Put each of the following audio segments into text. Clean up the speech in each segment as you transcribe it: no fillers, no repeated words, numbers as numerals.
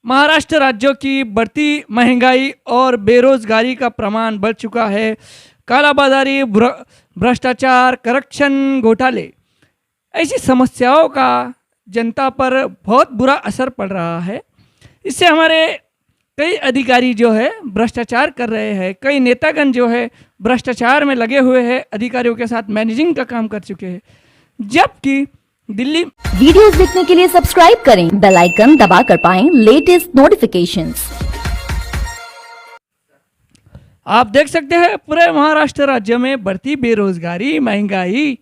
महाराष्ट्र राज्यों की बढ़ती महंगाई और बेरोजगारी का प्रमाण बढ़ चुका है। कालाबाजारी, भ्रष्टाचार, करप्शन, घोटाले, ऐसी समस्याओं का जनता पर बहुत बुरा असर पड़ रहा है। इससे हमारे कई अधिकारी जो है भ्रष्टाचार कर रहे हैं, कई नेतागण जो है भ्रष्टाचार में लगे हुए हैं, अधिकारियों के साथ मैनेजिंग का काम कर चुके हैं। जबकि दिल्ली वीडियोस देखने के लिए सब्सक्राइब करें, बेल आइकन दबाकर पाएं लेटेस्ट नोटिफिकेशंस। आप देख सकते हैं पूरे महाराष्ट्र राज्य में बढ़ती बेरोजगारी, महंगाई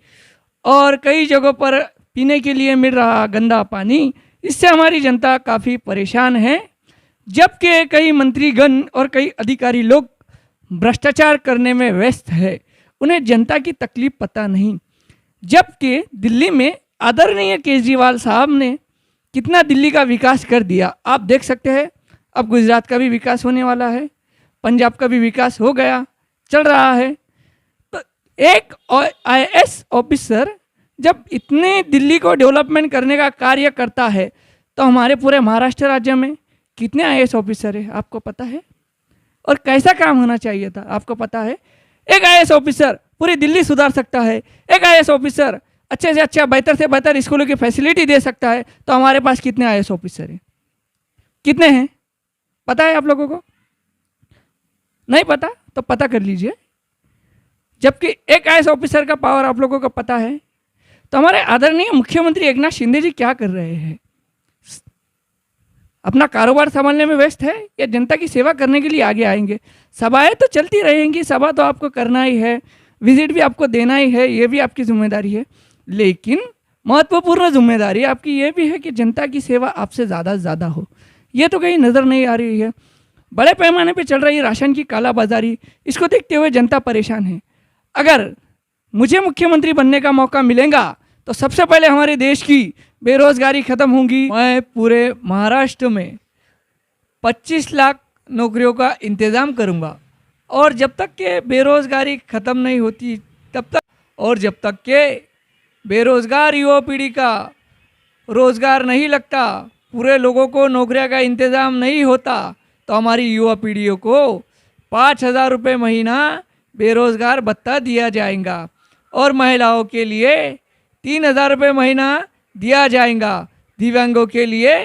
और कई जगहों पर पीने के लिए मिल रहा गंदा पानी, इससे हमारी जनता काफ़ी परेशान है। जबकि कई मंत्रीगण और कई अधिकारी लोग भ्रष्टाचार करने में व्यस्त है, उन्हें जनता की तकलीफ पता नहीं। जबकि दिल्ली में आदरणीय केजरीवाल साहब ने कितना दिल्ली का विकास कर दिया, आप देख सकते हैं। अब गुजरात का भी विकास होने वाला है, पंजाब का भी विकास हो गया, चल रहा है। तो एक IAS ऑफिसर जब इतने दिल्ली को डेवलपमेंट करने का कार्य करता है, तो हमारे पूरे महाराष्ट्र राज्य में कितने IAS ऑफिसर है आपको पता है? और कैसा काम होना चाहिए था आपको पता है? एक IAS ऑफिसर पूरी दिल्ली सुधार सकता है, एक IAS ऑफिसर अच्छे से अच्छा, बेहतर से बेहतर स्कूलों की फैसिलिटी दे सकता है। तो हमारे पास कितने IAS ऑफिसर हैं? कितने हैं पता है आप लोगों को? नहीं पता तो पता कर लीजिए। जबकि एक IAS ऑफिसर का पावर आप लोगों को पता है। तो हमारे आदरणीय मुख्यमंत्री एकनाथ शिंदे जी क्या कर रहे हैं? अपना कारोबार संभालने में व्यस्त है या जनता की सेवा करने के लिए आगे आएंगे? सभाएं तो चलती रहेंगी, सभा तो आपको करना ही है, विजिट भी आपको देना ही है, ये भी आपकी जिम्मेदारी है। लेकिन महत्वपूर्ण जिम्मेदारी आपकी ये भी है कि जनता की सेवा आपसे ज़्यादा से ज़्यादा हो। ये तो कहीं नज़र नहीं आ रही है। बड़े पैमाने पे चल रही राशन की कालाबाजारी, इसको देखते हुए जनता परेशान है। अगर मुझे मुख्यमंत्री बनने का मौका मिलेगा तो सबसे पहले हमारे देश की बेरोजगारी खत्म होगी। मैं पूरे महाराष्ट्र में 25 लाख नौकरियों का इंतज़ाम करूंगा, और जब तक के बेरोजगारी ख़त्म नहीं होती तब तक, और जब तक के बेरोजगार युवा पीढ़ी का रोज़गार नहीं लगता, पूरे लोगों को नौकरियों का इंतज़ाम नहीं होता, तो हमारी युवा पीढ़ियों को 5,000 रुपये महीना बेरोज़गार भत्ता दिया जाएगा, और महिलाओं के लिए 3,000 रुपये महीना दिया जाएगा। दिव्यांगों के लिए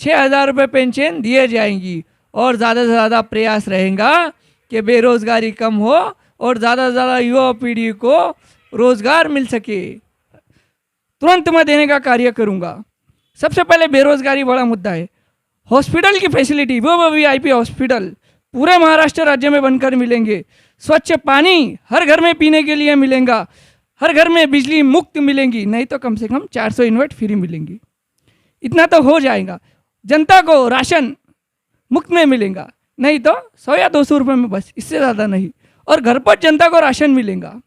6,000 रुपये पेंशन दिए जाएंगी, और ज़्यादा से ज़्यादा प्रयास रहेगा कि बेरोज़गारी कम हो और ज़्यादा से ज़्यादा युवा पीढ़ी को रोज़गार मिल सके। तुरंत मैं देने का कार्य करूँगा। सबसे पहले बेरोज़गारी बड़ा मुद्दा है। हॉस्पिटल की फैसिलिटी, वो VIP हॉस्पिटल पूरे महाराष्ट्र राज्य में बनकर मिलेंगे। स्वच्छ पानी हर घर में पीने के लिए मिलेगा, हर घर में बिजली मुफ्त मिलेंगी, नहीं तो कम से कम 400 यूनिट फ्री मिलेंगी। इतना तो हो जाएगा। जनता को राशन मुफ्त में मिलेगा, नहीं तो 100 या 200 रुपये में, बस, इससे ज़्यादा नहीं। और घर पर जनता को राशन मिलेगा।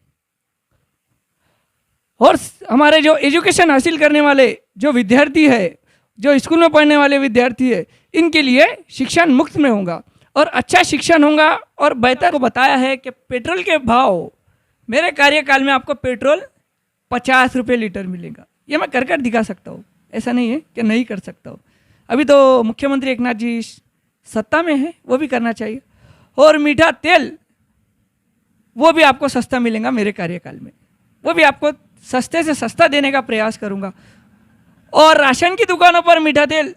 और हमारे जो एजुकेशन हासिल करने वाले जो विद्यार्थी है, जो स्कूल में पढ़ने वाले विद्यार्थी है, इनके लिए शिक्षण मुफ्त में होगा और अच्छा शिक्षण होगा। और बेहतर को बताया है कि पेट्रोल के भाव, मेरे कार्यकाल में आपको पेट्रोल 50 रुपये लीटर मिलेगा। ये मैं कर कर दिखा सकता हूँ, ऐसा नहीं है कि नहीं कर सकता हूँ। अभी तो मुख्यमंत्री एकनाथ जी सत्ता में है, वो भी करना चाहिए। और मीठा तेल, वो भी आपको सस्ता मिलेगा मेरे कार्यकाल में, वो भी आपको सस्ते से सस्ता देने का प्रयास करूँगा। और राशन की दुकानों पर मीठा तेल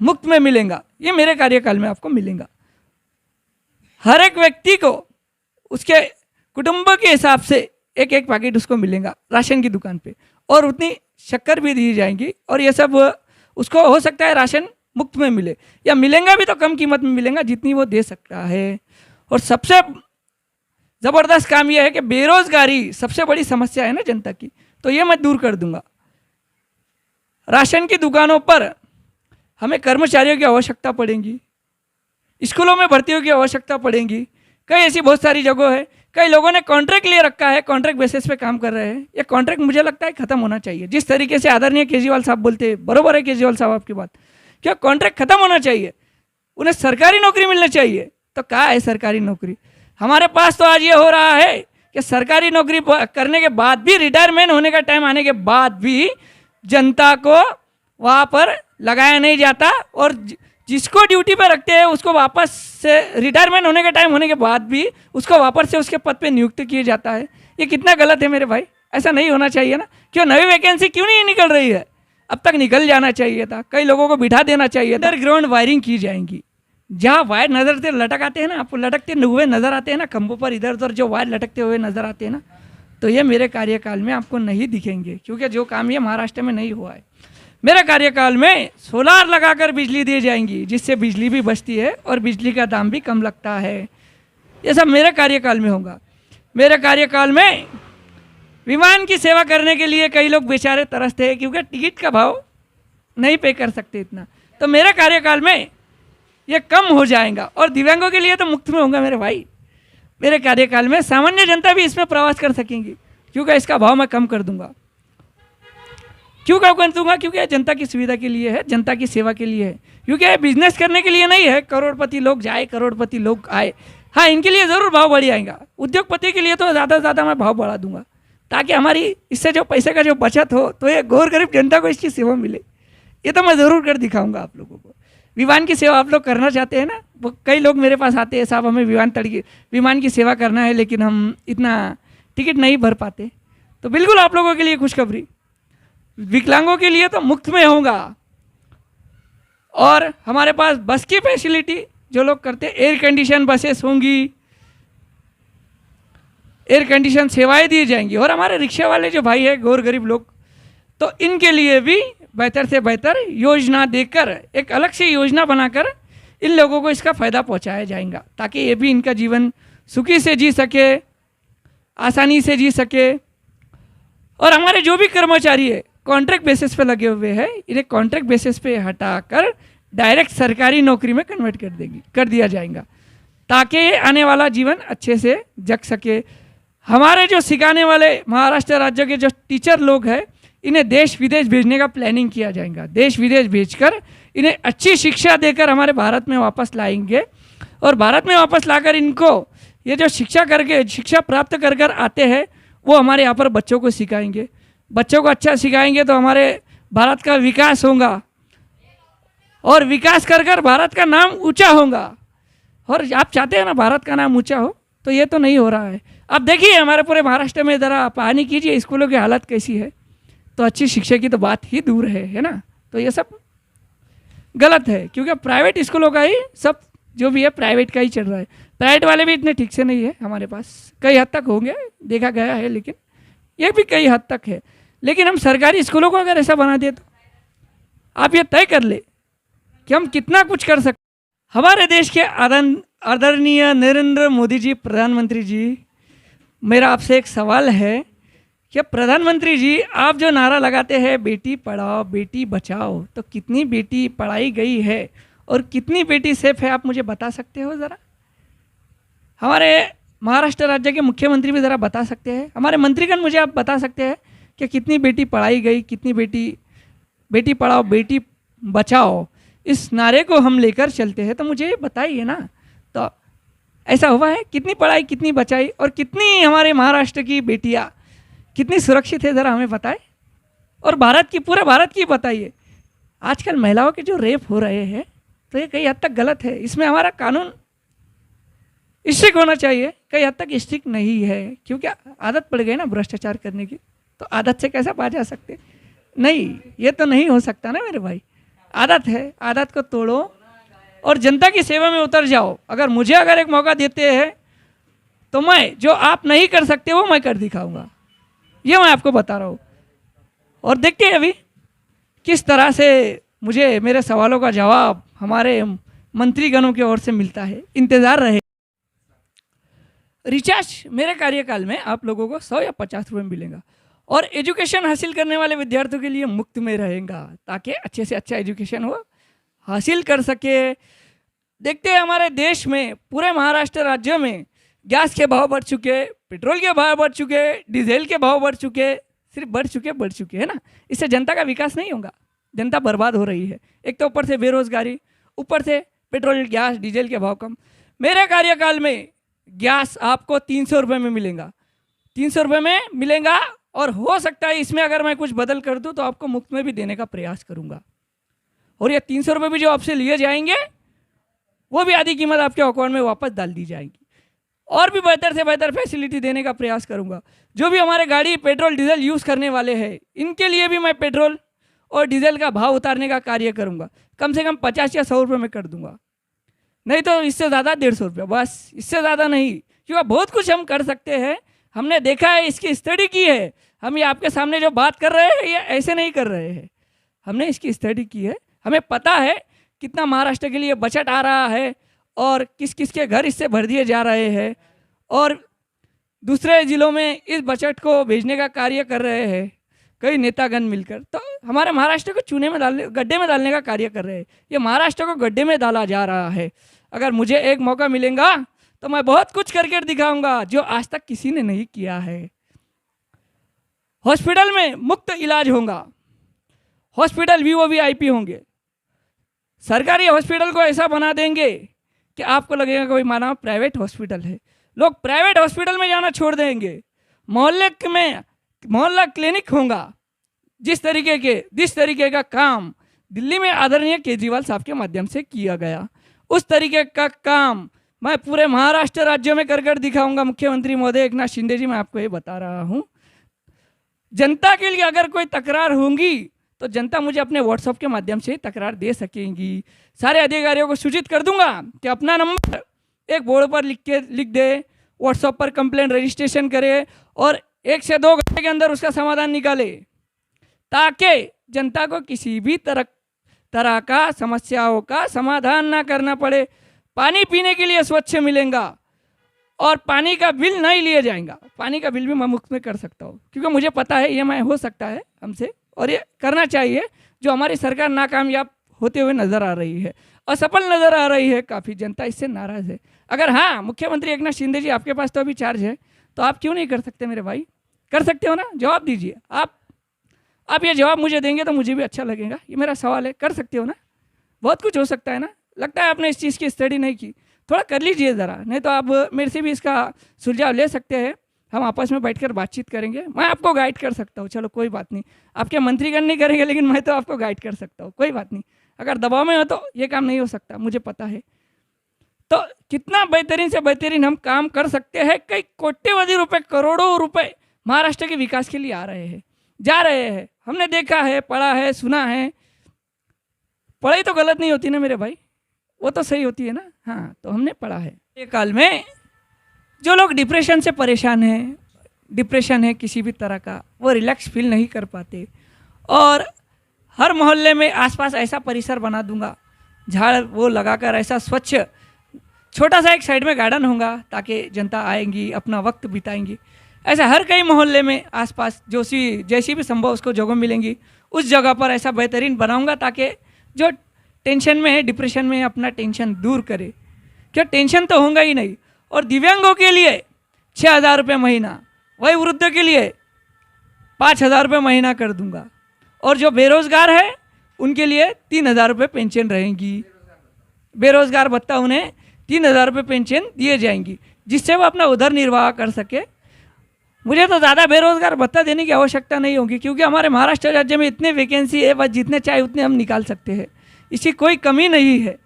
मुफ्त में मिलेगा, ये मेरे कार्यकाल में आपको मिलेगा। हर एक व्यक्ति को उसके कुटुंब के हिसाब से एक एक पैकेट उसको मिलेगा राशन की दुकान पे, और उतनी शक्कर भी दी जाएंगी। और ये सब उसको हो सकता है राशन मुफ्त में मिले, या मिलेगा भी तो कम कीमत में मिलेगा जितनी वो दे सकता है। और सबसे ज़बरदस्त काम यह है कि बेरोजगारी सबसे बड़ी समस्या है ना जनता की, तो ये मैं दूर कर दूंगा। राशन की दुकानों पर हमें कर्मचारियों की आवश्यकता पड़ेगी, स्कूलों में भर्तियों की आवश्यकता पड़ेगी। कई ऐसी बहुत सारी जगह है, कई लोगों ने कॉन्ट्रैक्ट ले रखा है, कॉन्ट्रैक्ट बेसिस पे काम कर रहे हैं। ये कॉन्ट्रैक्ट मुझे लगता है खत्म होना चाहिए। जिस तरीके से आदरणीय केजरीवाल साहब बोलते हैं, बरोबर है केजरीवाल साहब आपकी बात, क्या कॉन्ट्रैक्ट खत्म होना चाहिए, उन्हें सरकारी नौकरी मिलनी चाहिए। तो कहाँ है सरकारी नौकरी? हमारे पास तो आज ये हो रहा है कि सरकारी नौकरी करने के बाद भी, रिटायरमेंट होने का टाइम आने के बाद भी जनता को वहाँ पर लगाया नहीं जाता, और जिसको ड्यूटी पे रखते हैं उसको वापस से रिटायरमेंट होने के टाइम होने के बाद भी उसको वापस से उसके पद पे नियुक्त किया जाता है। ये कितना गलत है मेरे भाई, ऐसा नहीं होना चाहिए ना। क्यों नई वैकेंसी क्यों नहीं निकल रही है? अब तक निकल जाना चाहिए था, कई लोगों को बिठा देना चाहिए था। अंडरग्राउंड वायरिंग की जाएंगी, जहाँ वायर नजर से लटक आते हैं ना, आपको लटकते हुए नजर आते हैं ना, खंभों पर इधर उधर जो वायर लटकते हुए नजर आते हैं ना, तो ये मेरे कार्यकाल में आपको नहीं दिखेंगे, क्योंकि जो काम ये महाराष्ट्र में नहीं हुआ है। मेरे कार्यकाल में सोलार लगाकर बिजली दी जाएंगी, जिससे बिजली भी बचती है और बिजली का दाम भी कम लगता है। ये सब मेरे कार्यकाल में होगा। मेरे कार्यकाल में विमान की सेवा करने के लिए कई लोग बेचारे तरसते हैं, क्योंकि टिकट का भाव नहीं पे कर सकते इतना। तो मेरे कार्यकाल में ये कम हो जाएगा और दिव्यांगों के लिए तो मुफ्त में होगा मेरे भाई। मेरे कार्यकाल में सामान्य जनता भी इसमें प्रवास कर सकेंगी, क्योंकि इसका भाव मैं कम कर दूंगा। क्यों कम कर दूंगा? क्योंकि ये जनता की सुविधा के लिए है, जनता की सेवा के लिए है, क्योंकि ये बिजनेस करने के लिए नहीं है। करोड़पति लोग जाए, करोड़पति लोग आए, हाँ इनके लिए ज़रूर भाव बढ़ जाएगा। उद्योगपति के लिए तो ज़्यादा से ज़्यादा मैं भाव बढ़ा दूंगा, ताकि हमारी इससे जो पैसे का जो बचत हो, तो ये गौर गरीब जनता को इसकी सेवा मिले। ये तो मैं ज़रूर कर दिखाऊंगा आप लोगों को। विमान की सेवा आप लोग करना चाहते हैं ना, वो कई लोग मेरे पास आते हैं, साहब हमें विमान की सेवा करना है, लेकिन हम इतना टिकट नहीं भर पाते। तो बिल्कुल आप लोगों के लिए खुशखबरी, विकलांगों के लिए तो मुफ्त में होगा। और हमारे पास बस की फैसिलिटी जो लोग करते हैं, एयर कंडीशन बसेस होंगी, एयर कंडीशन सेवाएं दी जाएंगी। और हमारे रिक्शा वाले जो भाई है, गौर गरीब लोग, तो इनके लिए भी बेहतर से बेहतर योजना देकर, एक अलग से योजना बनाकर इन लोगों को इसका फ़ायदा पहुंचाया जाएगा, ताकि ये भी इनका जीवन सुखी से जी सके, आसानी से जी सके। और हमारे जो भी कर्मचारी है कॉन्ट्रैक्ट बेसिस पे लगे हुए हैं, इन्हें कॉन्ट्रैक्ट बेसिस पे हटाकर डायरेक्ट सरकारी नौकरी में कन्वर्ट कर दिया जाएगा, ताकि आने वाला जीवन अच्छे से जग सके। हमारे जो सिखाने वाले महाराष्ट्र राज्य के जो टीचर लोग हैं, इन्हें देश विदेश भेजने का प्लानिंग किया जाएगा। देश विदेश भेजकर इन्हें अच्छी शिक्षा देकर हमारे भारत में वापस लाएंगे, और भारत में वापस लाकर इनको ये जो शिक्षा प्राप्त कर कर आते हैं, वो हमारे यहाँ पर बच्चों को सिखाएंगे। बच्चों को अच्छा सिखाएंगे तो हमारे भारत का विकास होगा, और विकास कर कर भारत का नाम ऊंचा होगा। और आप चाहते हैं ना भारत का नाम ऊंचा हो, तो ये तो नहीं हो रहा है। अब देखिए हमारे पूरे महाराष्ट्र में ज़रा पानी कीजिए, स्कूलों की हालत कैसी है। तो अच्छी शिक्षा की तो बात ही दूर है ना। तो ये सब गलत है, क्योंकि प्राइवेट स्कूलों का ही सब जो भी है प्राइवेट का ही चल रहा है। प्राइवेट वाले भी इतने ठीक से नहीं है हमारे पास, कई हद तक होंगे, देखा गया है, लेकिन ये भी कई हद तक है। लेकिन हम सरकारी स्कूलों को अगर ऐसा बना दे, तो आप ये तय कर ले कि हम कितना कुछ कर सकते। हमारे देश के आदरणीय नरेंद्र मोदी जी, प्रधानमंत्री जी, मेरा आपसे एक सवाल है कि प्रधानमंत्री जी, आप जो नारा लगाते हैं बेटी पढ़ाओ बेटी बचाओ, तो कितनी बेटी पढ़ाई गई है और कितनी बेटी सेफ है, आप मुझे बता सकते हो ज़रा? हमारे महाराष्ट्र राज्य के मुख्यमंत्री भी ज़रा बता सकते हैं, हमारे मंत्रीगण मुझे आप बता सकते हैं कि कितनी बेटी पढ़ाई गई, कितनी बेटी पढ़ाओ बेटी बचाओ, इस नारे को हम लेकर चलते हैं, तो मुझे ये बताइए ना। तो ऐसा हुआ है? कितनी पढ़ाई, कितनी बचाई, और कितनी हमारे महाराष्ट्र की बेटियाँ कितनी सुरक्षित है, ज़रा हमें बताएं। और भारत की, पूरे भारत की बताइए। आजकल महिलाओं के जो रेप हो रहे हैं, तो ये कई हद तक गलत है। इसमें हमारा कानून स्ट्रिक्ट होना चाहिए, कई हद तक स्ट्रिक्ट नहीं है, क्योंकि आदत पड़ गई ना भ्रष्टाचार करने की। तो आदत से कैसे बाज आ सकते? नहीं, ये तो नहीं हो सकता ना मेरे भाई। आदत है, आदत को तोड़ो और जनता की सेवा में उतर जाओ। अगर मुझे एक मौका देते हैं, तो मैं जो आप नहीं कर सकते वो मैं कर दिखाऊंगा, ये मैं आपको बता रहा हूँ। और देखते हैं अभी किस तरह से मुझे मेरे सवालों का जवाब हमारे मंत्रीगणों की ओर से मिलता है। इंतज़ार रहे। रिचार्ज मेरे कार्यकाल में आप लोगों को 100 या 50 रुपये मिलेगा, और एजुकेशन हासिल करने वाले विद्यार्थियों के लिए मुफ्त में रहेगा, ताकि अच्छे से अच्छा एजुकेशन हो हासिल कर सके। देखते हैं हमारे देश में, पूरे महाराष्ट्र राज्य में गैस के भाव बढ़ चुके, पेट्रोल के भाव बढ़ चुके, डीजल के भाव बढ़ चुके, सिर्फ बढ़ चुके है ना। इससे जनता का विकास नहीं होगा, जनता बर्बाद हो रही है। एक तो ऊपर से बेरोजगारी, ऊपर से पेट्रोल गैस डीजल के भाव कम। मेरे कार्यकाल में गैस आपको 300 रुपये में मिलेगा, 300 रुपये में मिलेगा, और हो सकता है इसमें अगर मैं कुछ बदल कर दूं तो आपको मुफ्त में भी देने का प्रयास करूंगा। और ये 300 रुपये भी जो आपसे लिए जाएंगे वो भी आधी कीमत आपके अकाउंट में वापस डाल दी जाएगी। और भी बेहतर से बेहतर फैसिलिटी देने का प्रयास करूंगा। जो भी हमारे गाड़ी पेट्रोल डीजल यूज़ करने वाले हैं इनके लिए भी मैं पेट्रोल और डीजल का भाव उतारने का कार्य करूंगा। कम से कम 50 या 100 रुपये में कर दूंगा, नहीं तो इससे ज़्यादा 150 रुपये, बस इससे ज़्यादा नहीं। क्योंकि बहुत कुछ हम कर सकते हैं, हमने देखा है, इसकी स्टडी की है। हम ये आपके सामने जो बात कर रहे हैं ये ऐसे नहीं कर रहे हैं, हमने इसकी स्टडी की है। हमें पता है कितना महाराष्ट्र के लिए बजट आ रहा है और किस किस के घर इससे भर दिए जा रहे हैं और दूसरे ज़िलों में इस बजट को भेजने का कार्य कर रहे हैं कई नेतागण मिलकर। तो हमारे महाराष्ट्र को चूने में डालने, गड्ढे में डालने का कार्य कर रहे हैं। ये महाराष्ट्र को गड्ढे में डाला जा रहा है। अगर मुझे एक मौका मिलेगा तो मैं बहुत कुछ करके दिखाऊंगा जो आज तक किसी ने नहीं किया है। हॉस्पिटल में मुफ्त इलाज होगा, हॉस्पिटल VOVIP होंगे। सरकारी हॉस्पिटल को ऐसा बना देंगे कि आपको लगेगा कोई माना प्राइवेट हॉस्पिटल है। लोग प्राइवेट हॉस्पिटल में जाना छोड़ देंगे। मोहल्ला क्लिनिक होगा। जिस तरीके का काम दिल्ली में आदरणीय केजरीवाल साहब के माध्यम से किया गया, उस तरीके का काम मैं पूरे महाराष्ट्र राज्य में कर दिखाऊंगा। मुख्यमंत्री महोदय एकनाथ शिंदे जी, मैं आपको ये बता रहा हूँ, जनता के लिए अगर कोई तकरार होंगी तो जनता मुझे अपने व्हाट्सएप के माध्यम से तकरार दे सकेंगी। सारे अधिकारियों को सूचित कर दूंगा कि अपना नंबर एक बोर्ड पर लिख दे, व्हाट्सएप पर कंप्लेंट रजिस्ट्रेशन करे और 1 से 2 घंटे के अंदर उसका समाधान निकाले, ताकि जनता को किसी भी तरह का समस्याओं का समाधान ना करना पड़े। पानी पीने के लिए स्वच्छ मिलेगा और पानी का बिल नहीं लिया जाएगा। पानी का बिल भी मैं मुफ्त में कर सकता हूँ, क्योंकि मुझे पता है ये मैं हो सकता है हमसे, और ये करना चाहिए। जो हमारी सरकार नाकामयाब होते हुए नज़र आ रही है, असफल नज़र आ रही है, काफ़ी जनता इससे नाराज़ है। अगर हाँ मुख्यमंत्री एकनाथ शिंदे जी आपके पास तो अभी चार्ज है, तो आप क्यों नहीं कर सकते मेरे भाई? कर सकते हो ना, जवाब दीजिए। आप ये जवाब मुझे देंगे तो मुझे भी अच्छा लगेगा। ये मेरा सवाल है, कर सकते हो ना? बहुत कुछ हो सकता है ना। लगता है आपने इस चीज़ की स्टडी नहीं की, थोड़ा कर लीजिए ज़रा, नहीं तो आप मेरे से भी इसका सुझाव ले सकते हैं। हम आपस में बैठकर बातचीत करेंगे, मैं आपको गाइड कर सकता हूँ। चलो कोई बात नहीं, आपके मंत्रीगण नहीं करेंगे, लेकिन मैं तो आपको गाइड कर सकता हूँ, कोई बात नहीं। अगर दबाव में हो तो ये काम नहीं हो सकता, मुझे पता है। तो कितना बेहतरीन से बेहतरीन हम काम कर सकते हैं। कई कोट्यवधि रुपए, करोड़ों रुपए महाराष्ट्र के विकास के लिए आ रहे हैं, जा रहे हैं। हमने देखा है, पढ़ा है, सुना है। पढ़ाई तो गलत नहीं होती ना मेरे भाई, वो तो सही होती है ना। हाँ, तो हमने पढ़ा है। ये काल में जो लोग डिप्रेशन से परेशान हैं, डिप्रेशन है किसी भी तरह का, वो रिलैक्स फील नहीं कर पाते, और हर मोहल्ले में आसपास ऐसा परिसर बना दूंगा, झाड़ वो लगाकर ऐसा स्वच्छ, छोटा सा एक साइड में गार्डन होगा, ताकि जनता आएंगी, अपना वक्त बिताएंगी। ऐसा हर कई मोहल्ले में आसपास जैसी भी संभव उसको जगह मिलेंगी, उस जगह पर ऐसा बेहतरीन बनाऊंगा, ताकि जो टेंशन में है, डिप्रेशन में है, अपना टेंशन दूर करे। क्या टेंशन तो होगा ही नहीं। और दिव्यांगों के लिए 6,000 रुपये महीना, वही वृद्ध के लिए 5,000 रुपये महीना कर दूंगा, और जो बेरोजगार है उनके लिए 3,000 रुपये पेंशन रहेंगी। बेरोजगार भत्ता उन्हें 3,000 रुपये पेंशन दिए जाएंगी, जिससे वो अपना उधर निर्वाह कर सके। मुझे तो ज़्यादा बेरोजगार भत्ता देने की आवश्यकता नहीं होगी, क्योंकि हमारे महाराष्ट्र राज्य में इतने वैकेंसी है, बस जितने चाहे उतने हम निकाल सकते हैं, इसकी कोई कमी नहीं है।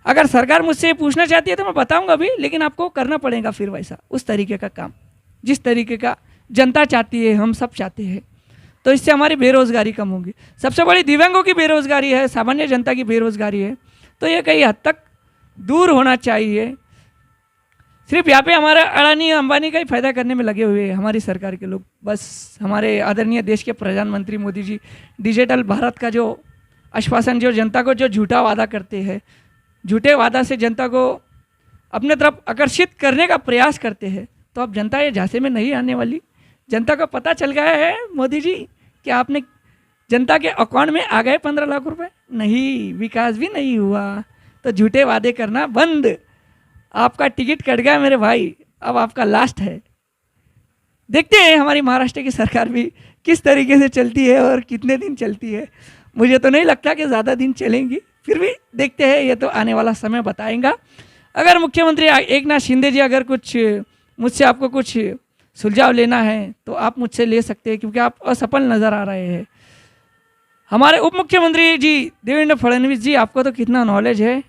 अगर सरकार मुझसे पूछना चाहती है तो मैं बताऊंगा भी, लेकिन आपको करना पड़ेगा फिर वैसा, उस तरीके का काम जिस तरीके का जनता चाहती है, हम सब चाहते हैं। तो इससे हमारी बेरोजगारी कम होगी। सबसे बड़ी दिव्यांगों की बेरोजगारी है, सामान्य जनता की बेरोजगारी है, तो ये कई हद तक दूर होना चाहिए। सिर्फ यहाँ पे हमारा अडानी अंबानी का ही फायदा करने में लगे हुए हैं हमारी सरकार के लोग। बस हमारे आदरणीय देश के प्रधानमंत्री मोदी जी डिजिटल भारत का जो आश्वासन, जो जनता को जो झूठा वादा करते हैं, झूठे वादा से जनता को अपने तरफ आकर्षित करने का प्रयास करते हैं, तो अब जनता ये झांसे में नहीं आने वाली। जनता को पता चल गया है मोदी जी कि आपने जनता के अकाउंट में आ गए 15 लाख रुपए, नहीं, विकास भी नहीं हुआ, तो झूठे वादे करना बंद। आपका टिकट कट गया मेरे भाई, अब आपका लास्ट है। देखते हैं हमारी महाराष्ट्र की सरकार भी किस तरीके से चलती है और कितने दिन चलती है। मुझे तो नहीं लगता कि ज़्यादा दिन चलेंगी, फिर भी देखते हैं, ये तो आने वाला समय बताएगा। अगर मुख्यमंत्री एकनाथ शिंदे जी अगर कुछ मुझसे आपको कुछ सुझाव लेना है तो आप मुझसे ले सकते हैं, क्योंकि आप असफल नज़र आ रहे हैं। हमारे उप मुख्यमंत्री जी देवेंद्र फडणवीस जी, आपको तो कितना नॉलेज है,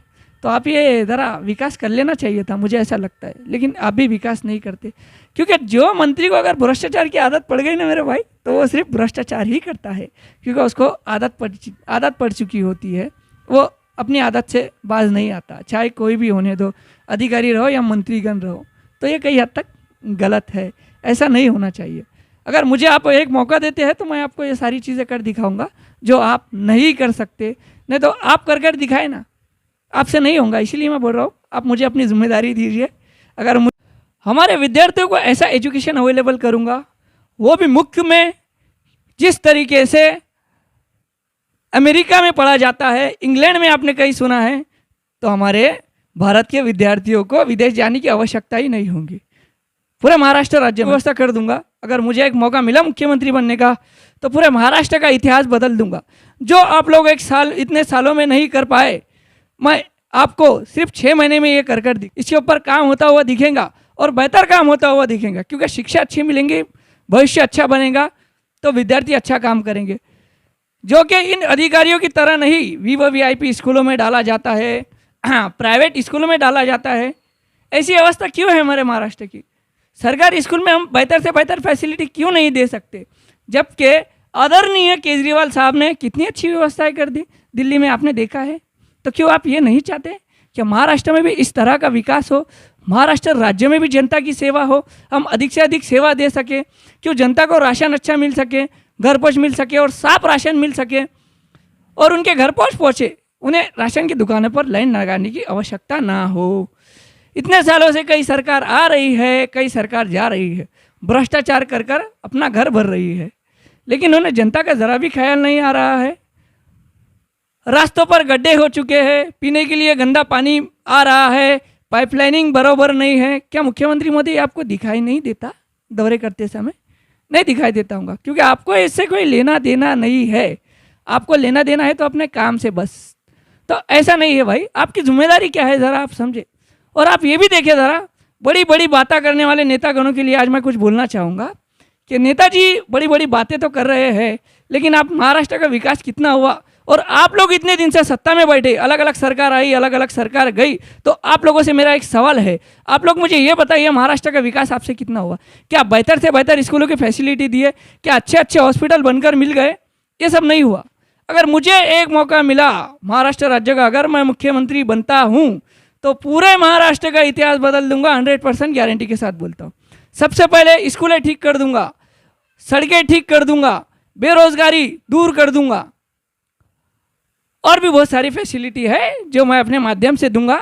तो आप ये ज़रा विकास कर लेना चाहिए था, मुझे ऐसा लगता है। लेकिन आप भी विकास नहीं करते, क्योंकि जो मंत्री को अगर भ्रष्टाचार की आदत पड़ गई ना मेरे भाई, तो वो सिर्फ भ्रष्टाचार ही करता है, क्योंकि उसको आदत पड़ चुकी होती है। वो अपनी आदत से बाज नहीं आता, चाहे कोई भी होने दो, अधिकारी रहो या मंत्रीगण रहो। तो ये कई हद तक गलत है, ऐसा नहीं होना चाहिए। अगर मुझे आप एक मौका देते हैं तो मैं आपको ये सारी चीज़ें कर दिखाऊंगा जो आप नहीं कर सकते। नहीं तो आप कर दिखाए ना, आपसे नहीं होगा। इसीलिए मैं बोल रहा हूँ, आप मुझे अपनी जिम्मेदारी दीजिए। अगर हमारे विद्यार्थियों को ऐसा एजुकेशन अवेलेबल करूँगा, वो भी मुख्य में जिस तरीके से अमेरिका में पढ़ा जाता है, इंग्लैंड में आपने कहीं सुना है, तो हमारे भारत के विद्यार्थियों को विदेश जाने की आवश्यकता ही नहीं होगी। पूरे महाराष्ट्र राज्य में व्यवस्था कर दूंगा। अगर मुझे एक मौका मिला मुख्यमंत्री बनने का, तो पूरे महाराष्ट्र का इतिहास बदल दूंगा। जो आप लोग इतने सालों में नहीं कर पाए, मैं आपको सिर्फ 6 महीने में ये कर इसके ऊपर काम होता हुआ दिखेगा, और बेहतर काम होता हुआ दिखेगा। क्योंकि शिक्षा अच्छी मिलेंगी, भविष्य अच्छा बनेगा, तो विद्यार्थी अच्छा काम करेंगे। जो कि इन अधिकारियों की तरह नहीं VIP स्कूलों में डाला जाता है, प्राइवेट स्कूलों में डाला जाता है। ऐसी अवस्था क्यों है हमारे महाराष्ट्र की? सरकारी स्कूल में हम बेहतर से बेहतर फैसिलिटी क्यों नहीं दे सकते? जबकि आदरणीय केजरीवाल साहब ने कितनी अच्छी व्यवस्थाएं कर दी, दिल्ली में आपने देखा है। तो क्यों आप ये नहीं चाहते कि महाराष्ट्र में भी इस तरह का विकास हो, महाराष्ट्र राज्य में भी जनता की सेवा हो, हम अधिक से अधिक सेवा दे सके, क्यों जनता को राशन अच्छा मिल सके, घर पहुँच मिल सके, और साफ राशन मिल सके, और उनके घर पहुँचे, उन्हें राशन की दुकानों पर लाइन लगाने की आवश्यकता ना हो। इतने सालों से कई सरकार आ रही है, कई सरकार जा रही है, भ्रष्टाचार कर अपना घर भर रही है, लेकिन उन्हें जनता का ज़रा भी ख्याल नहीं आ रहा है। रास्तों पर गड्ढे हो चुके हैं, पीने के लिए गंदा पानी आ रहा है, पाइपलाइनिंग बराबर नहीं है। क्या मुख्यमंत्री मोदी आपको दिखाई नहीं देता? दौरे करते समय नहीं दिखाई देता हूँ, क्योंकि आपको इससे कोई लेना देना नहीं है। आपको लेना देना है तो अपने काम से बस। तो ऐसा नहीं है भाई, आपकी जिम्मेदारी क्या है ज़रा आप समझे। और आप ये भी देखिए ज़रा, बड़ी बड़ी बातें करने वाले नेतागणों के लिए आज मैं कुछ बोलना चाहूँगा कि नेताजी बड़ी बड़ी बातें तो कर रहे हैं, लेकिन आप महाराष्ट्र का विकास कितना हुआ? और आप लोग इतने दिन से सत्ता में बैठे, अलग अलग सरकार आई, अलग अलग सरकार गई, तो आप लोगों से मेरा एक सवाल है, आप लोग मुझे ये बताइए महाराष्ट्र का विकास आपसे कितना हुआ? क्या बेहतर से बेहतर स्कूलों की फैसिलिटी दिए? क्या अच्छे अच्छे हॉस्पिटल बनकर मिल गए? ये सब नहीं हुआ। अगर मुझे एक मौका मिला महाराष्ट्र राज्य का, अगर मैं मुख्यमंत्री बनता हूँ, तो पूरे महाराष्ट्र का इतिहास बदल दूंगा, 100% गारंटी के साथ बोलता हूँ। सबसे पहले स्कूलें ठीक कर दूंगा, सड़कें ठीक कर दूंगा, बेरोजगारी दूर कर दूंगा, और भी बहुत सारी फैसिलिटी है जो मैं अपने माध्यम से दूंगा।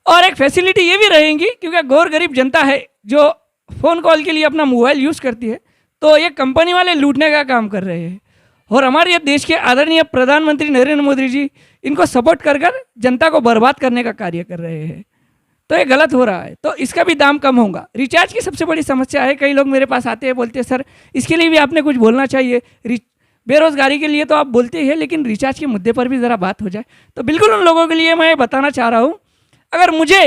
और एक फैसिलिटी ये भी रहेगी, क्योंकि गौर गरीब जनता है जो फ़ोन कॉल के लिए अपना मोबाइल यूज़ करती है, तो ये कंपनी वाले लूटने का काम कर रहे हैं, और हमारे देश के आदरणीय प्रधानमंत्री नरेंद्र मोदी जी इनको सपोर्ट कर जनता को बर्बाद करने का कार्य कर रहे हैं। तो ये गलत हो रहा है, तो इसका भी दाम कम होगा। रिचार्ज की सबसे बड़ी समस्या है, कई लोग मेरे पास आते हैं, बोलते हैं सर इसके लिए भी आपने कुछ बोलना चाहिए। बेरोजगारी के लिए तो आप बोलते ही हैं, लेकिन रिचार्ज के मुद्दे पर भी ज़रा बात हो जाए। तो बिल्कुल उन लोगों के लिए मैं बताना चाह रहा हूँ, अगर मुझे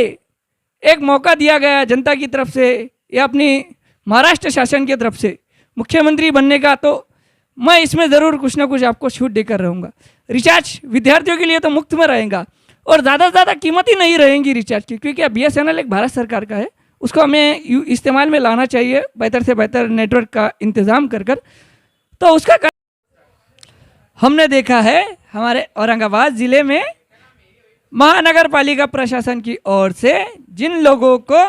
एक मौका दिया गया जनता की तरफ से या अपनी महाराष्ट्र शासन की तरफ से मुख्यमंत्री बनने का, तो मैं इसमें ज़रूर कुछ ना कुछ आपको छूट देकर रहूँगा। रिचार्ज विद्यार्थियों के लिए तो मुफ्त में रहेगा, और ज़्यादा से ज़्यादा कीमत ही नहीं रहेंगी रिचार्ज की, क्योंकि अब BSNL एक भारत सरकार का है, उसको हमें इस्तेमाल में लाना चाहिए, बेहतर से बेहतर नेटवर्क का इंतज़ाम कर तो उसका हमने देखा है हमारे औरंगाबाद ज़िले में महानगर पालिका प्रशासन की ओर से जिन लोगों को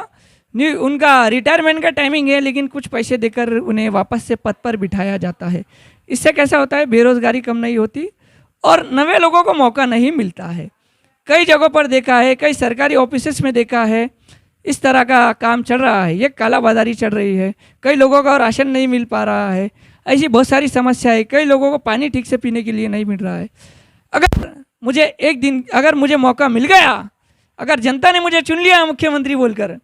उनका रिटायरमेंट का टाइमिंग है, लेकिन कुछ पैसे देकर उन्हें वापस से पद पर बिठाया जाता है। इससे कैसा होता है, बेरोजगारी कम नहीं होती और नए लोगों को मौका नहीं मिलता है। कई जगहों पर देखा है, कई सरकारी ऑफिसेस में देखा है, इस तरह का काम चल रहा है, ये कालाबाजारी चल रही है। कई लोगों का राशन नहीं मिल पा रहा है, ऐसी बहुत सारी समस्या है। कई लोगों को पानी ठीक से पीने के लिए नहीं मिल रहा है। अगर मुझे मौका मिल गया, अगर जनता ने मुझे चुन लिया मुख्यमंत्री बोलकर,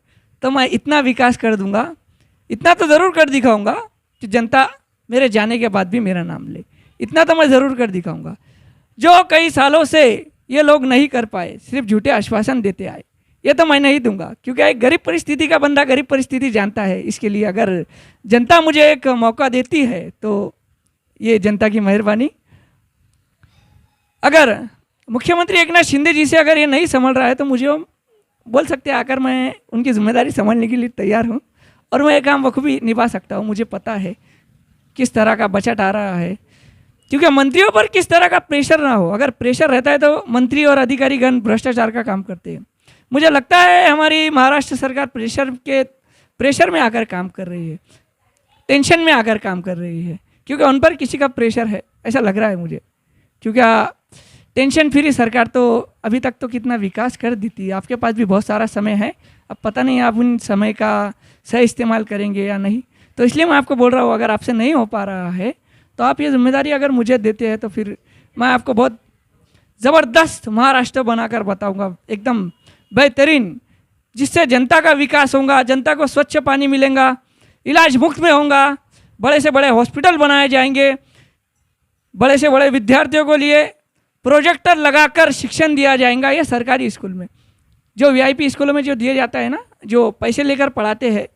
तो मैं इतना विकास कर दूंगा, इतना तो ज़रूर कर दिखाऊंगा कि जनता मेरे जाने के बाद भी मेरा नाम ले। इतना तो मैं ज़रूर कर दिखाऊंगा, जो कई सालों से ये लोग नहीं कर पाए, सिर्फ झूठे आश्वासन देते आए, ये तो मैं नहीं दूंगा। क्योंकि एक गरीब परिस्थिति का बंदा गरीब परिस्थिति जानता है। इसके लिए अगर जनता मुझे एक मौका देती है, तो ये जनता की मेहरबानी, अगर मुख्यमंत्री एकनाथ शिंदे जी से अगर ये नहीं संभल रहा है तो मुझे वो बोल सकते हैं आकर मैं उनकी जिम्मेदारी संभालने के लिए तैयार हूँ और मैं ये काम बखूबी निभा सकता हूँ। मुझे पता है किस तरह का बजट आ रहा है, क्योंकि मंत्रियों पर किस तरह का प्रेशर ना हो। अगर प्रेशर रहता है तो मंत्री और अधिकारीगण भ्रष्टाचार का काम करते हैं। मुझे लगता है हमारी महाराष्ट्र सरकार प्रेशर में आकर काम कर रही है, टेंशन में आकर काम कर रही है, क्योंकि उन पर किसी का प्रेशर है ऐसा लग रहा है मुझे। क्योंकि टेंशन फ्री सरकार तो अभी तक तो कितना विकास कर दी थी। आपके पास भी बहुत सारा समय है, अब पता नहीं आप उन समय का सही इस्तेमाल करेंगे या नहीं। तो इसलिए मैं आपको बोल रहा हूँ अगर आपसे नहीं हो पा रहा है तो आप ये जिम्मेदारी अगर मुझे देते हैं तो फिर मैं आपको बहुत ज़बरदस्त महाराष्ट्र बनाकर बताऊंगा, एकदम बेहतरीन, जिससे जनता का विकास होगा, जनता को स्वच्छ पानी मिलेगा, इलाज मुफ्त में होगा, बड़े से बड़े हॉस्पिटल बनाए जाएंगे, बड़े से बड़े विद्यार्थियों को लिए प्रोजेक्टर लगाकर शिक्षण दिया जाएगा। ये सरकारी स्कूल में, जो वीआईपी स्कूलों में जो दिया जाता है ना, जो पैसे लेकर पढ़ाते हैं,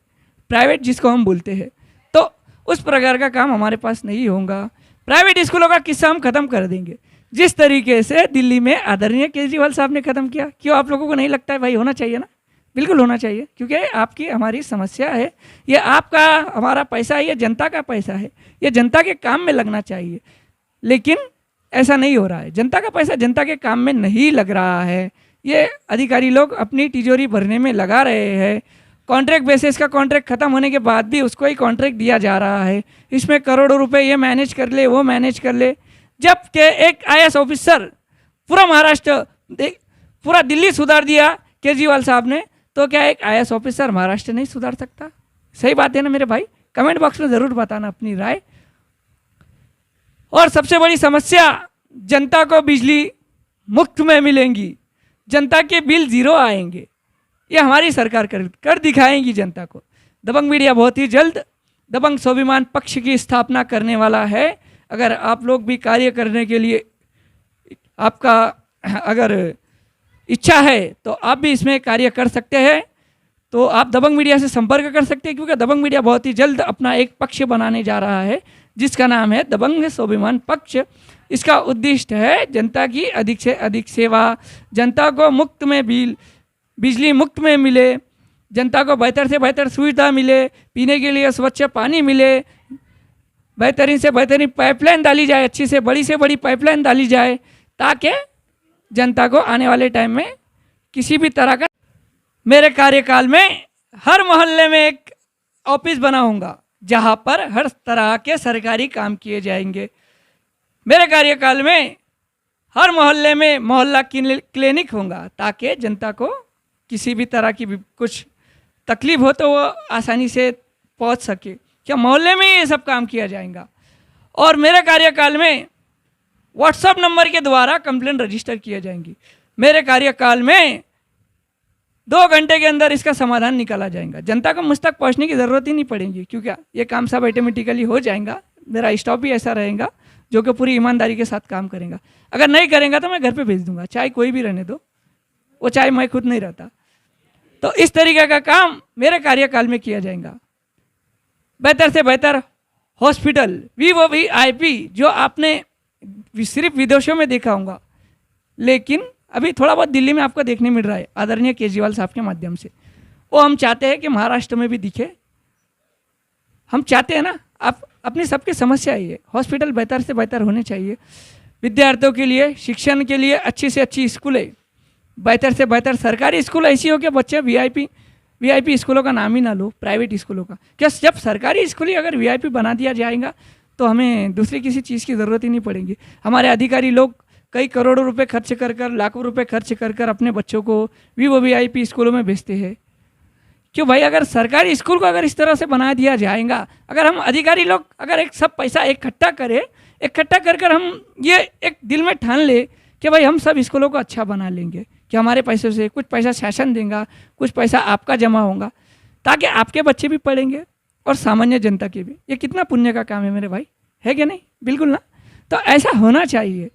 प्राइवेट जिसको हम बोलते हैं, तो उस प्रकार का काम हमारे पास नहीं होगा। प्राइवेट स्कूलों का किस्सा हम ख़त्म कर देंगे, जिस तरीके से दिल्ली में आदरणीय केजरीवाल साहब ने ख़त्म किया। क्यों आप लोगों को नहीं लगता है भाई होना चाहिए ना? बिल्कुल होना चाहिए, क्योंकि आपकी हमारी समस्या है, ये आपका हमारा पैसा है, ये जनता का पैसा है, ये जनता के काम में लगना चाहिए। लेकिन ऐसा नहीं हो रहा है, जनता का पैसा जनता के काम में नहीं लग रहा है। ये अधिकारी लोग अपनी तिजोरी भरने में लगा रहे हैं। कॉन्ट्रैक्ट बेसिस का कॉन्ट्रैक्ट खत्म होने के बाद भी उसको ही कॉन्ट्रैक्ट दिया जा रहा है। इसमें करोड़ों रुपए ये मैनेज कर ले, वो मैनेज कर ले, जबकि एक आईएएस ऑफिसर पूरा महाराष्ट्र, पूरा दिल्ली सुधार दिया केजरीवाल साहब ने, तो क्या एक आईएएस ऑफिसर महाराष्ट्र नहीं सुधार सकता? सही बात है ना मेरे भाई? कमेंट बॉक्स में ज़रूर बताना अपनी राय। और सबसे बड़ी समस्या, जनता को बिजली मुफ्त में मिलेंगी, जनता के बिल ज़ीरो आएंगे, ये हमारी सरकार कर दिखाएंगी जनता को। दबंग मीडिया बहुत ही जल्द दबंग स्वाभिमान पक्ष की स्थापना करने वाला है। अगर आप लोग भी कार्य करने के लिए आपका अगर इच्छा है तो आप भी इसमें कार्य कर सकते हैं, तो आप दबंग मीडिया से संपर्क कर सकते हैं, क्योंकि दबंग मीडिया बहुत ही जल्द अपना एक पक्ष बनाने जा रहा है जिसका नाम है दबंग स्वाभिमान पक्ष। इसका उद्देश्य है जनता की अधिक से अधिक सेवा, जनता को मुफ्त में बिजली मुफ्त में मिले, जनता को बेहतर से बेहतर सुविधा मिले, पीने के लिए स्वच्छ पानी मिले, बेहतरीन से बेहतरीन पाइपलाइन डाली जाए, अच्छी से बड़ी पाइपलाइन डाली जाए, ताकि जनता को आने वाले टाइम में किसी भी तरह का। मेरे कार्यकाल में हर मोहल्ले में एक ऑफिस बनाऊंगा जहां पर हर तरह के सरकारी काम किए जाएंगे। मेरे कार्यकाल में हर मोहल्ले में मोहल्ला क्लिनिक होगा, ताकि जनता को किसी भी तरह की भी कुछ तकलीफ हो तो वो आसानी से पहुंच सके। क्या मोहल्ले में ये सब काम किया जाएगा। और मेरे कार्यकाल में व्हाट्सएप नंबर के द्वारा कंप्लेंट रजिस्टर किया जाएंगी। मेरे कार्यकाल में 2 घंटे के अंदर इसका समाधान निकाला जाएगा। जनता को मुझ तक पहुँचने की ज़रूरत ही नहीं पड़ेगी, क्योंकि ये काम सब ऑटोमेटिकली हो जाएगा। मेरा स्टाफ भी ऐसा रहेगा जो कि पूरी ईमानदारी के साथ काम करेगा। अगर नहीं करेगा तो मैं घर पे भेज दूंगा, चाहे कोई भी रहने दो, वो चाहे मैं खुद नहीं रहता। तो इस तरीके का काम मेरे कार्यकाल में किया जाएगा। बेहतर से बेहतर हॉस्पिटल, वीआईपी, जो आपने सिर्फ विदेशों में देखा होगा, लेकिन अभी थोड़ा बहुत दिल्ली में आपको देखने मिल रहा है आदरणीय केजरीवाल साहब के माध्यम से। वो हम चाहते हैं कि महाराष्ट्र में भी दिखे। हम चाहते हैं ना, आप अपनी सबकी समस्या है, हॉस्पिटल बेहतर से बेहतर होने चाहिए, विद्यार्थियों के लिए शिक्षण के लिए अच्छी से अच्छी स्कूलें, बेहतर से बेहतर सरकारी स्कूल ऐसी हो कि बच्चे वीआईपी स्कूलों का नाम ही ना लो, प्राइवेट स्कूलों का। क्या जब सरकारी स्कूल ही अगर वीआईपी बना दिया जाएगा तो हमें दूसरी किसी चीज़ की ज़रूरत ही नहीं पड़ेगी। हमारे अधिकारी लोग कई करोड़ों रुपए खर्च कर लाखों रुपए खर्च कर अपने बच्चों को वीआईपी स्कूलों में भेजते हैं। क्यों भाई? अगर सरकारी स्कूल को अगर इस तरह से बना दिया जाएगा, अगर हम अधिकारी लोग अगर एक सब पैसा इकट्ठा कर हम ये एक दिल में ठान ले कि भाई हम सब स्कूलों को अच्छा बना लेंगे, कि हमारे पैसों से कुछ पैसा शासन देगा, कुछ पैसा आपका जमा होगा, ताकि आपके बच्चे भी पढ़ेंगे और सामान्य जनता के भी। ये कितना पुण्य का काम है मेरे भाई, है कि नहीं? बिल्कुल ना। तो ऐसा होना चाहिए।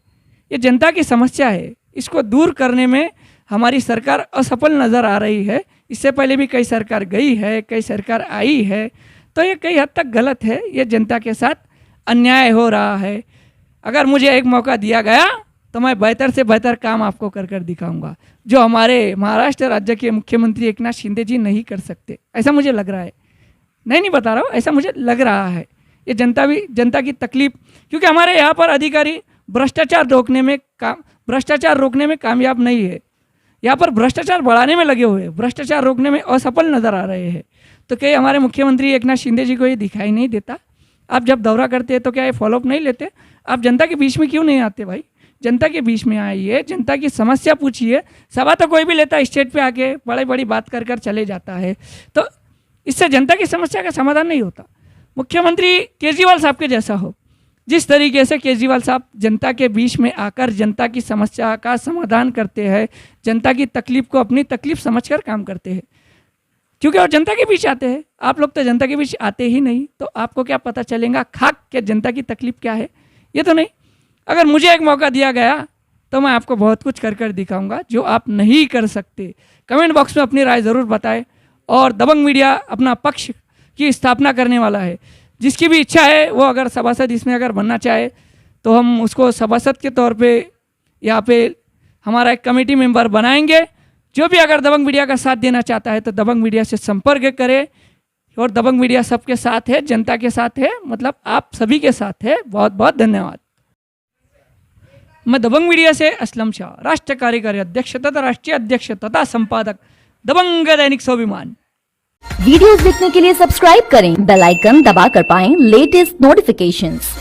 ये जनता की समस्या है, इसको दूर करने में हमारी सरकार असफल नज़र आ रही है। इससे पहले भी कई सरकार गई है, कई सरकार आई है, तो ये कई हद तक गलत है। ये जनता के साथ अन्याय हो रहा है। अगर मुझे एक मौका दिया गया तो मैं बेहतर से बेहतर काम आपको कर कर दिखाऊंगा, जो हमारे महाराष्ट्र राज्य के मुख्यमंत्री एकनाथ शिंदे जी नहीं कर सकते। ऐसा मुझे लग रहा है, नहीं बता रहा हूँ, ऐसा मुझे लग रहा है। ये जनता की तकलीफ, क्योंकि हमारे यहाँ पर अधिकारी भ्रष्टाचार रोकने में कामयाब नहीं है। यहाँ पर भ्रष्टाचार बढ़ाने में लगे हुए हैं, भ्रष्टाचार रोकने में असफल नज़र आ रहे हैं। तो क्या हमारे मुख्यमंत्री एकनाथ शिंदे जी को ये दिखाई नहीं देता? आप जब दौरा करते हैं तो क्या ये फॉलोअप नहीं लेते? आप जनता के बीच में क्यों नहीं आते भाई? जनता के बीच में आइए, जनता की समस्या पूछिए। सभा तो कोई भी लेता है, स्टेज पे आके बड़ी बड़ी बात कर कर चले जाता है, तो इससे जनता की समस्या का समाधान नहीं होता। मुख्यमंत्री केजरीवाल साहब के जैसा हो, जिस तरीके से केजरीवाल साहब जनता के बीच में आकर जनता की समस्या का समाधान करते हैं, जनता की तकलीफ को अपनी तकलीफ समझकर काम करते हैं, क्योंकि वो जनता के बीच आते हैं। आप लोग तो जनता के बीच आते ही नहीं, तो आपको क्या पता चलेगा खाक के जनता की तकलीफ क्या है? ये तो नहीं। अगर मुझे एक मौका दिया गया तो मैं आपको बहुत कुछ कर कर दिखाऊंगा जो आप नहीं कर सकते। कमेंट बॉक्स में अपनी राय ज़रूर बताएं। और दबंग मीडिया अपना पक्ष की स्थापना करने वाला है। जिसकी भी इच्छा है वो अगर सभासद इसमें अगर बनना चाहे तो हम उसको सभासद के तौर पे यहाँ पे हमारा एक कमेटी मेंबर बनाएंगे। जो भी अगर दबंग मीडिया का साथ देना चाहता है तो दबंग मीडिया से संपर्क करे। और दबंग मीडिया सबके साथ है, जनता के साथ है, मतलब आप सभी के साथ है। बहुत बहुत धन्यवाद। मैं दबंग मीडिया से असलम शाह, राष्ट्रीय कार्यकारी अध्यक्ष तथा राष्ट्रीय अध्यक्ष तथा संपादक, दबंग दैनिक स्वाभिमान। वीडियोस देखने के लिए सब्सक्राइब करें, बेल आइकन दबाकर पाएं लेटेस्ट नोटिफिकेशंस।